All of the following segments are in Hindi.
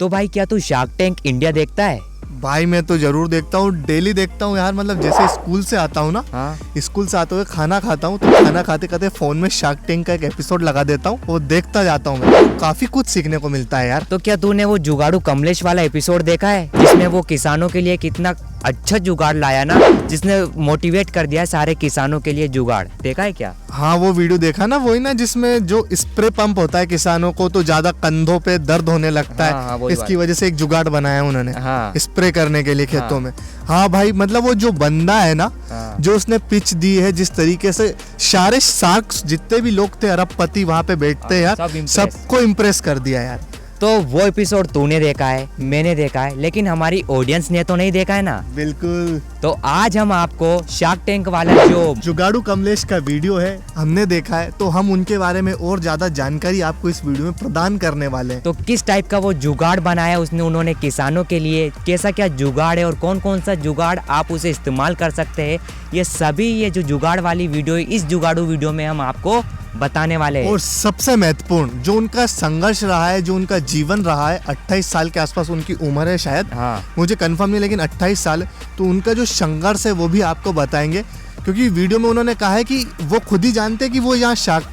तो भाई क्या तू शार्क टैंक इंडिया देखता है? भाई मैं तो जरूर देखता हूँ, डेली देखता हूँ यार। मतलब जैसे स्कूल से आता हूँ ना, स्कूल से आते हुए खाना खाता हूँ, तो खाना खाते खाते फोन में शार्क टैंक का एक एपिसोड लगा देता हूँ, वो देखता जाता हूँ मैं। तो काफी कुछ सीखने को मिलता है यार। तो क्या तूने वो जुगाड़ू कमलेश वाला एपिसोड देखा है, जिसमें वो किसानों के लिए कितना अच्छा जुगाड़ लाया ना, जिसने मोटिवेट कर दिया सारे किसानों के लिए जुगाड़? देखा है क्या? हाँ वो वीडियो देखा ना, वही ना जिसमें जो स्प्रे पंप होता है किसानों को तो ज्यादा कंधों पे दर्द होने लगता है, इसकी वजह से एक जुगाड़ बनाया उन्होंने स्प्रे करने के लिए खेतों में। हाँ भाई, मतलब वो जो बंदा है ना, जो उसने पिच दी है, जिस तरीके से सारे शार्क्स जितने भी लोग थे अरबपति वहाँ पे बैठते हैं यार, सबको इम्प्रेस कर दिया यार। तो वो एपिसोड तूने देखा है, मैंने देखा है, लेकिन हमारी ऑडियंस ने तो नहीं देखा है ना। बिल्कुल। तो आज हम आपको शार्क टैंक वाला जो जुगाड़ू कमलेश का वीडियो है हमने देखा है, तो हम उनके बारे में और ज्यादा जानकारी आपको इस वीडियो में प्रदान करने वाले हैं। तो किस टाइप का वो जुगाड़ बनाया उन्होंने किसानों के लिए, कैसा क्या जुगाड़ है और कौन कौन सा जुगाड़ आप उसे इस्तेमाल कर सकते हैं, ये सभी ये जो जुगाड़ वाली वीडियो, इस जुगाड़ू वीडियो में हम आपको बताने वाले हैं। और सबसे महत्वपूर्ण जो उनका संघर्ष रहा है, जो उनका जीवन रहा है, 28 साल के आसपास उनकी उम्र है शायद, मुझे कंफर्म नहीं, लेकिन 28 साल, तो उनका जो संघर्ष है वो भी आपको बताएंगे। क्योंकि वीडियो में उन्होंने कहा है कि वो खुद ही जानते हैं कि वो यहाँ शार्क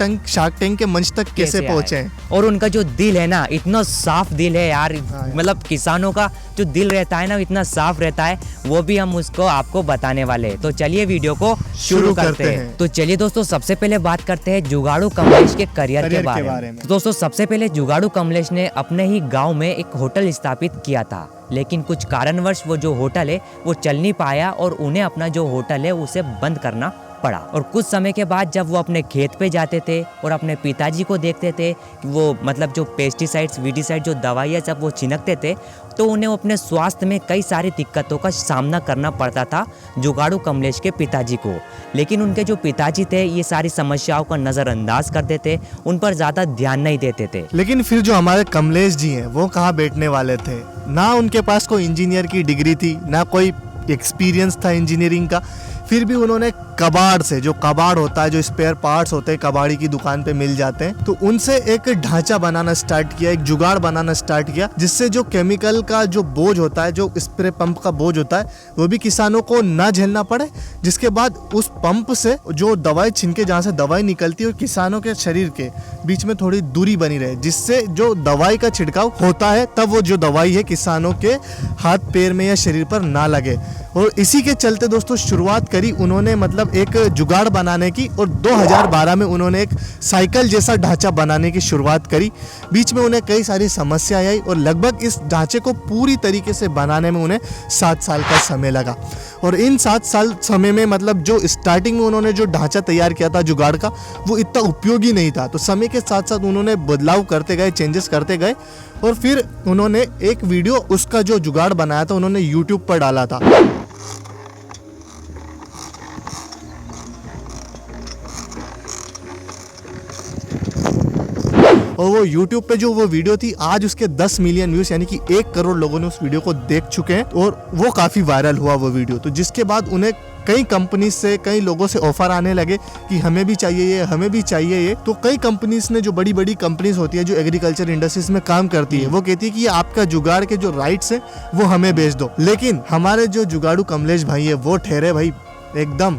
टैंक के मंच तक कैसे पहुंचे हैं। और उनका जो दिल है ना, इतना साफ दिल है यार, मतलब किसानों का जो दिल रहता है ना, इतना साफ रहता है, वो भी हम उसको आपको बताने वाले हैं। तो चलिए वीडियो को शुरू करते हैं। तो चलिए दोस्तों, सबसे पहले बात करते हैं जुगाड़ू कमलेश के करियर के बारे में। दोस्तों सबसे पहले जुगाड़ू कमलेश ने अपने ही गाँव में एक होटल स्थापित किया था, लेकिन कुछ कारणवश वो जो होटल है वो चल नहीं पाया और उन्हें अपना जो होटल है उसे बंद करना पड़ा। और कुछ समय के बाद जब वो अपने खेत पे जाते थे और अपने पिताजी को देखते थे कि वो मतलब जो पेस्टिसाइड्स वीडिसाइड जो दवाइयाँ जब वो छिड़कते थे, तो उन्हें अपने स्वास्थ्य में कई सारी दिक्कतों का सामना करना पड़ता था जुगाड़ू कमलेश के पिताजी को। लेकिन उनके जो पिताजी थे ये सारी समस्याओं का नज़रअंदाज कर देते, उन पर ज़्यादा ध्यान नहीं देते थे। लेकिन फिर जो हमारे कमलेश जी हैं वो कहाँ बैठने वाले थे, ना उनके पास कोई इंजीनियर की डिग्री थी, ना कोई एक्सपीरियंस था इंजीनियरिंग का। फिर भी उन्होंने कबाड़ से, जो कबाड़ होता है, जो स्पेयर पार्ट्स होते हैं कबाड़ी की दुकान पे मिल जाते हैं, तो उनसे एक ढांचा बनाना स्टार्ट किया, एक जुगाड़ बनाना स्टार्ट किया, जिससे जो केमिकल का जो बोझ होता है, जो स्प्रे पंप का बोझ होता है, वो भी किसानों को ना झेलना पड़े। जिसके बाद उस पंप से जो दवाई छिनके, जहाँ से दवाई निकलती है, किसानों के शरीर के बीच में थोड़ी दूरी बनी रहे, जिससे जो दवाई का छिड़काव होता है तब वो जो दवाई है किसानों के हाथ पैर में या शरीर पर ना लगे। और इसी के चलते दोस्तों शुरुआत करी उन्होंने, मतलब एक जुगाड़ बनाने की, और 2012 में उन्होंने एक साइकिल जैसा ढांचा बनाने की शुरुआत करी। बीच में उन्हें कई सारी समस्याएं आई और लगभग इस ढांचे को पूरी तरीके से बनाने में उन्हें 7 साल का समय लगा। और इन 7 साल समय में, मतलब जो स्टार्टिंग में उन्होंने जो ढांचा तैयार किया था जुगाड़ का, वो इतना उपयोगी नहीं था। तो समय के साथ साथ उन्होंने बदलाव करते गए, चेंजेस करते गए, और फिर उन्होंने एक वीडियो उसका जो जुगाड़ बनाया था उन्होंने यूट्यूब पर डाला था। और वो YouTube पे जो वो वीडियो थी, आज उसके 10 मिलियन व्यूज, यानी कि 1 करोड़ लोगों ने उस वीडियो को देख चुके हैं, और वो काफ़ी वायरल हुआ वो वीडियो। तो जिसके बाद उन्हें कई कंपनी से, कई लोगों से ऑफर आने लगे कि हमें भी चाहिए ये, हमें भी चाहिए ये। तो कई कंपनीज ने, जो बड़ी बड़ी कंपनीज होती है जो एग्रीकल्चर इंडस्ट्रीज में काम करती है, वो कहती है कि ये आपका जुगाड़ के जो राइट्स है वो हमें बेच दो। लेकिन हमारे जो जुगाड़ू कमलेश भाई है वो ठहरे भाई एकदम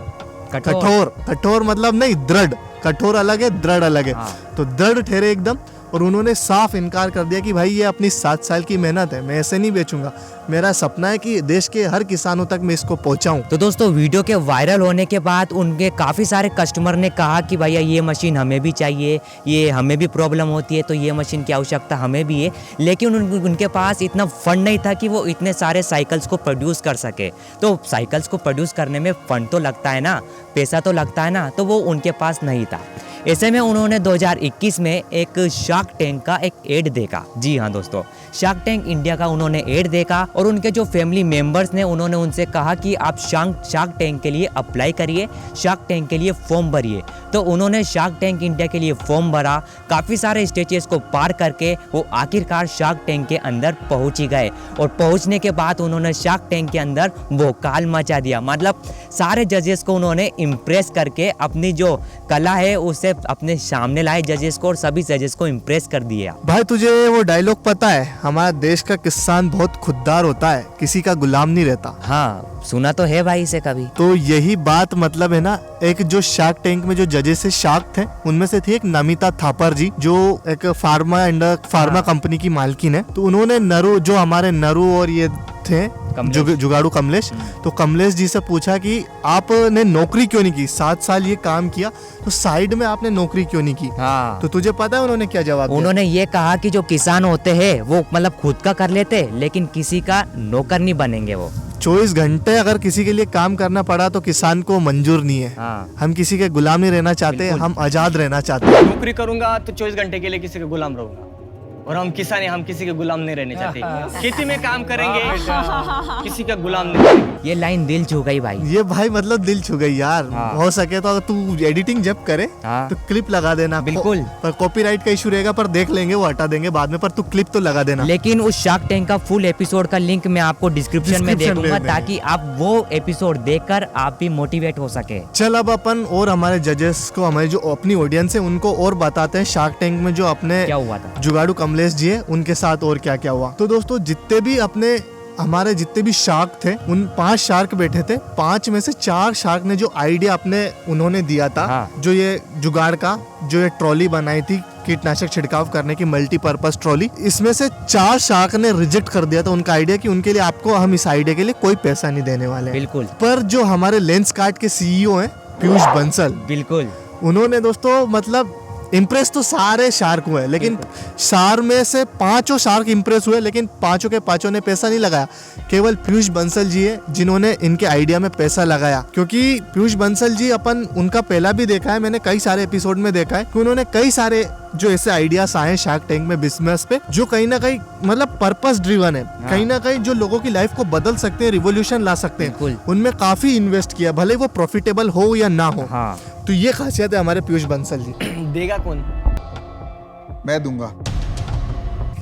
कठोर, मतलब नहीं, दृढ़। कठोर अलग है, दृढ़ अलग है। तो दृढ़ ठहरे एकदम, और उन्होंने साफ इनकार कर दिया कि भाई ये अपनी 7 साल की मेहनत है, मैं ऐसे नहीं बेचूंगा, मेरा सपना है कि देश के हर किसानों तक मैं इसको पहुंचाऊं। तो दोस्तों वीडियो के वायरल होने के बाद उनके काफ़ी सारे कस्टमर ने कहा कि भैया ये मशीन हमें भी चाहिए, ये हमें भी प्रॉब्लम होती है, तो ये मशीन की आवश्यकता हमें भी है। लेकिन उनके पास इतना फंड नहीं था कि वो इतने सारे साइकिल्स को प्रोड्यूस कर सके। तो साइकिल्स को प्रोड्यूस करने में फंड तो लगता है ना, पैसा तो लगता है ना, तो वो उनके पास नहीं था। ऐसे में उन्होंने 2021 में एक शार्क टैंक का एक एड देखा। जी हाँ दोस्तों, शार्क टैंक इंडिया का उन्होंने एड देखा, और उनके जो फैमिली मेंबर्स ने, उन्होंने उनसे कहा कि आप शार्क टैंक के लिए अप्लाई करिए, शार्क टैंक के लिए फॉर्म भरिए। तो उन्होंने शार्क टैंक इंडिया के लिए फॉर्म भरा, काफ़ी सारे स्टेजेस को पार करके वो आखिरकार शार्क टैंक के अंदर पहुँच ही गए। और पहुँचने के बाद उन्होंने शार्क टैंक के अंदर भौकाल मचा दिया, मतलब सारे जजेस को उन्होंने इम्प्रेस करके अपनी जो कला है उसे अपने सामने लाए जजेस को, और सभी जजेस को इम्प्रेस कर दिया। भाई तुझे वो डायलॉग पता है, हमारा देश का किसान बहुत खुददार होता है, किसी का गुलाम नहीं रहता। हाँ, सुना तो है भाई इसे कभी। तो यही बात मतलब है ना, एक जो शार्क टैंक में जो जजेस से शार्क थे उनमें से थी एक नमिता थापर जी, जो एक फार्मा कंपनी की मालकिन है। तो उन्होंने नरू, जो हमारे नरू और ये थे जुगाड़ू कमलेश, तो कमलेश जी से पूछा कि आपने नौकरी क्यों नहीं की, 7 साल ये काम किया तो साइड में आपने नौकरी क्यों नहीं की। हाँ। तो तुझे पता है उन्होंने क्या जवाब दिया? उन्होंने ये कहा कि जो किसान होते हैं वो मतलब खुद का कर लेते, लेकिन किसी का नौकर नहीं बनेंगे वो। 24 घंटे अगर किसी के लिए काम करना पड़ा तो किसान को मंजूर नहीं है। हाँ। हम किसी के गुलाम नहीं रहना चाहते, हम आजाद रहना चाहते हैं। नौकरी करूंगा तो 24 घंटे के लिए किसी का गुलाम रहूंगा, और हम किसान हैं, हम किसी के गुलाम नहीं रहने चाहते। खेती में काम करेंगे, किसी का गुलाम नहीं करेंगे। ये लाइन दिल छू गई भाई। ये भाई मतलब दिल छू गई यार। हाँ। हो सके तो अगर तू एडिटिंग जब करे हाँ। तो क्लिप लगा देना। बिल्कुल। पर कॉपीराइट का इशू रहेगा, पर देख लेंगे, वो हटा देंगे बाद में, पर तू क्लिप तो लगा देना। लेकिन उस शार्क टैंक का फुल एपिसोड का लिंक मैं आपको डिस्क्रिप्शन में दे डिस्क्रिप्शन दूंगा, में ताकि आप वो एपिसोड देखकर आप भी मोटिवेट हो सके। चल अब अपन और हमारे जजेस को, हमारे जो अपनी ऑडियंस है उनको और बताते हैं शार्क टैंक में जो अपने क्या हुआ था। जुगाड़ू कमलेश जी है उनके साथ और क्या क्या हुआ। तो दोस्तों हमारे जितने भी शार्क थे, उन 5 शार्क बैठे थे, 5 में से 4 शार्क ने जो आइडिया उन्होंने दिया था, हाँ। जो ये जुगाड़ का जो ये ट्रॉली बनाई थी कीटनाशक छिड़काव करने की मल्टीपर्पज ट्रॉली, इसमें से 4 शार्क ने रिजेक्ट कर दिया था उनका आइडिया कि उनके लिए हम इस आइडिया के लिए कोई पैसा नहीं देने वाले हैं। बिल्कुल। पर जो हमारे लेंस कार्ट के सीईओ हैं पीयूष बंसल, बिल्कुल। उन्होंने दोस्तों मतलब इम्प्रेस तो सारे शार्क हुए, लेकिन शार्क में से 5 शार्क इम्प्रेस हुए, लेकिन 5 के 5 ने पैसा नहीं लगाया। केवल पीयूष बंसल जी है जिन्होंने इनके आइडिया में पैसा लगाया, क्योंकि पीयूष बंसल जी उनका पहला भी देखा है मैंने, कई सारे एपिसोड में देखा है कि उन्होंने कई सारे जो ऐसे आइडियाज आए शार्क टैंक में बिजनेस पे, जो कहीं ना कहीं मतलब पर्पस ड्रिवन है। हाँ। कहीं ना कहीं जो लोगों की लाइफ को बदल सकते हैं, रिवोल्यूशन ला सकते हैं, बिल्कुल। उनमें काफी इन्वेस्ट किया, भले वो प्रॉफिटेबल हो या ना हो। हाँ। तो ये खासियत है हमारे पीयूष बंसल जी। देगा कौन? मैं दूंगा।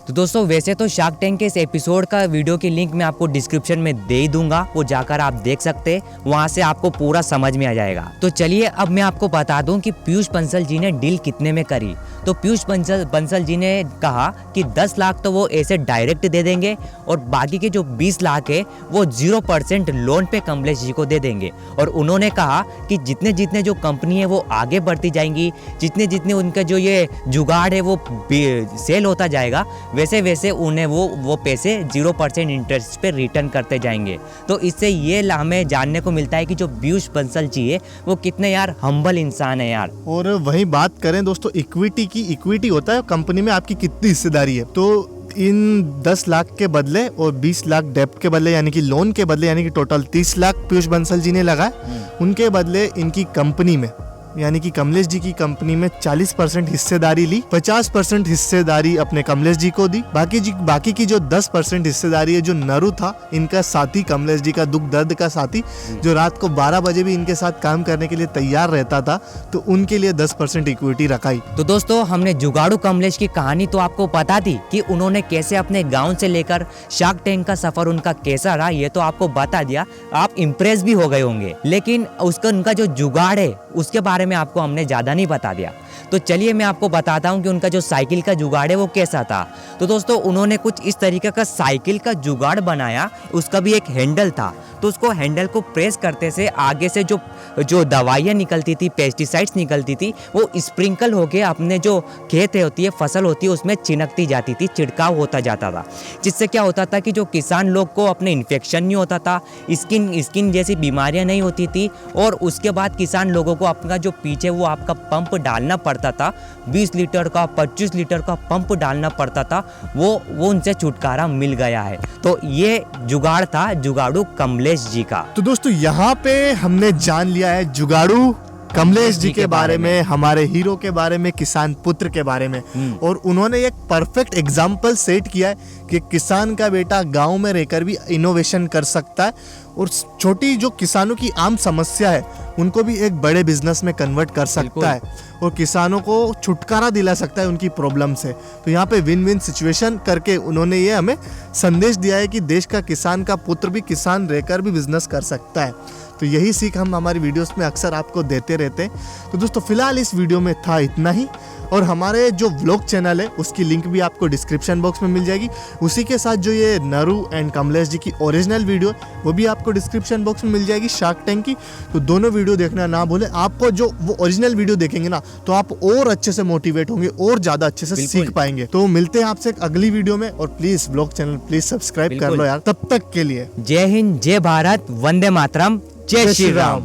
तो दोस्तों वैसे तो शार्क टैंक के इस एपिसोड का वीडियो की लिंक मैं आपको डिस्क्रिप्शन में दे ही दूंगा, वो जाकर आप देख सकते हैं, वहां से आपको पूरा समझ में आ जाएगा। तो चलिए अब मैं आपको बता दूं कि पीयूष बंसल जी ने डील कितने में करी। तो पीयूष बंसल जी ने कहा कि 10 लाख तो वो ऐसे डायरेक्ट दे देंगे, और बाकी के जो 20 लाख है वो 0% लोन पे कमलेश जी को दे देंगे। और उन्होंने कहा कि जितने जितने जो कंपनी है वो आगे बढ़ती जाएंगी, जितने जितने उनका जो ये जुगाड़ है वो सेल होता जाएगा, वैसे वैसे उन्हें वो पैसे 0% इंटरेस्ट पे रिटर्न करते जाएंगे। तो इससे ये हमें जानने को मिलता है कि जो पीयूष बंसल जी है वो कितने यार हम्बल इंसान है यार। और वही बात करें दोस्तों इक्विटी की, इक्विटी होता है कंपनी में आपकी कितनी हिस्सेदारी है। तो इन 10 लाख के बदले और 20 लाख डेप्ट के बदले, यानी कि लोन के बदले, यानी कि टोटल 30 लाख पीयूष बंसल जी ने लगाए। उनके बदले इनकी कंपनी में, यानी कि कमलेश जी की कंपनी में 40% हिस्सेदारी ली, 50% हिस्सेदारी अपने कमलेश जी को दी, बाकी की जो 10% हिस्सेदारी है जो नरू था, इनका साथी, कमलेश जी का दुख दर्द का साथी, जो रात को 12 बजे भी इनके साथ काम करने के लिए तैयार रहता था, तो उनके लिए 10% इक्विटी रखाई। तो दोस्तों हमने जुगाड़ू कमलेश की कहानी तो आपको पता थी कि उन्होंने कैसे अपने गांव से लेकर शार्क टैंक का सफर उनका कैसा रहा, ये तो आपको बता दिया, आप इम्प्रेस भी हो गए होंगे। लेकिन उनका जो जुगाड़ है उसके बारे में आपको हमने ज्यादा नहीं बता दिया। तो चलिए मैं आपको बताता हूँ कि उनका जो साइकिल का जुगाड़ है वो कैसा था। तो दोस्तों उन्होंने कुछ इस तरीके का साइकिल का जुगाड़ बनाया, उसका भी एक हैंडल था। तो उसको हैंडल को प्रेस करते से आगे से जो दवाइयाँ निकलती थी, पेस्टिसाइड्स निकलती थी, वो स्प्रिंकल होके अपने जो खेत होती है, फसल होती है, उसमें छिड़कती जाती थी, छिड़काव होता जाता था। जिससे क्या होता था कि जो किसान लोग को अपने इन्फेक्शन नहीं होता था, स्किन जैसी बीमारियां नहीं होती थी। और उसके बाद किसान लोगों को अपना जो पीछे वो आपका पंप डालना पड़ता था, 20 लीटर का 25 लीटर का पंप डालना पड़ता था, वो उनसे छुटकारा मिल गया है। तो ये जुगाड़ था जुगाड़ू कमलेश जी का। तो दोस्तों यहाँ पे हमने जान लिया है जुगाड़ू कमलेश जी के बारे में, हमारे हीरो के बारे में, किसान पुत्र के बारे में। और उन्होंने एक परफेक्ट एग्जाम्पल सेट किया है कि किसान का बेटा गांव में रहकर भी इनोवेशन कर सकता है, और छोटी जो किसानों की आम समस्या है उनको भी एक बड़े बिजनेस में कन्वर्ट कर सकता है, और किसानों को छुटकारा दिला सकता है उनकी प्रॉब्लम से। तो यहाँ पे विन विन सिचुएशन करके उन्होंने ये हमें संदेश दिया है कि देश का किसान का पुत्र भी किसान रहकर भी बिजनेस कर सकता है। तो यही सीख हम हमारी वीडियोस में अक्सर आपको देते रहते हैं। तो दोस्तों फिलहाल इस वीडियो में था इतना ही। और हमारे जो व्लॉग चैनल है उसकी लिंक भी आपको डिस्क्रिप्शन बॉक्स में मिल जाएगी। उसी के साथ जो ये नरू एंड कमलेश जी की ओरिजिनल वीडियो वो भी आपको डिस्क्रिप्शन बॉक्स में मिल जाएगी शार्क टैंक की। तो दोनों वीडियो देखना ना भूलें। आपको जो वो ओरिजिनल वीडियो देखेंगे ना तो आप और अच्छे से मोटिवेट होंगे और ज़्यादा अच्छे से सीख पाएंगे। तो मिलते हैं आपसे एक अगली वीडियो में, और please vlog channel please subscribe कर लो यार। तब तक के लिए जय हिंद, जय भारत, वंदे मातरम, जय श्री राम।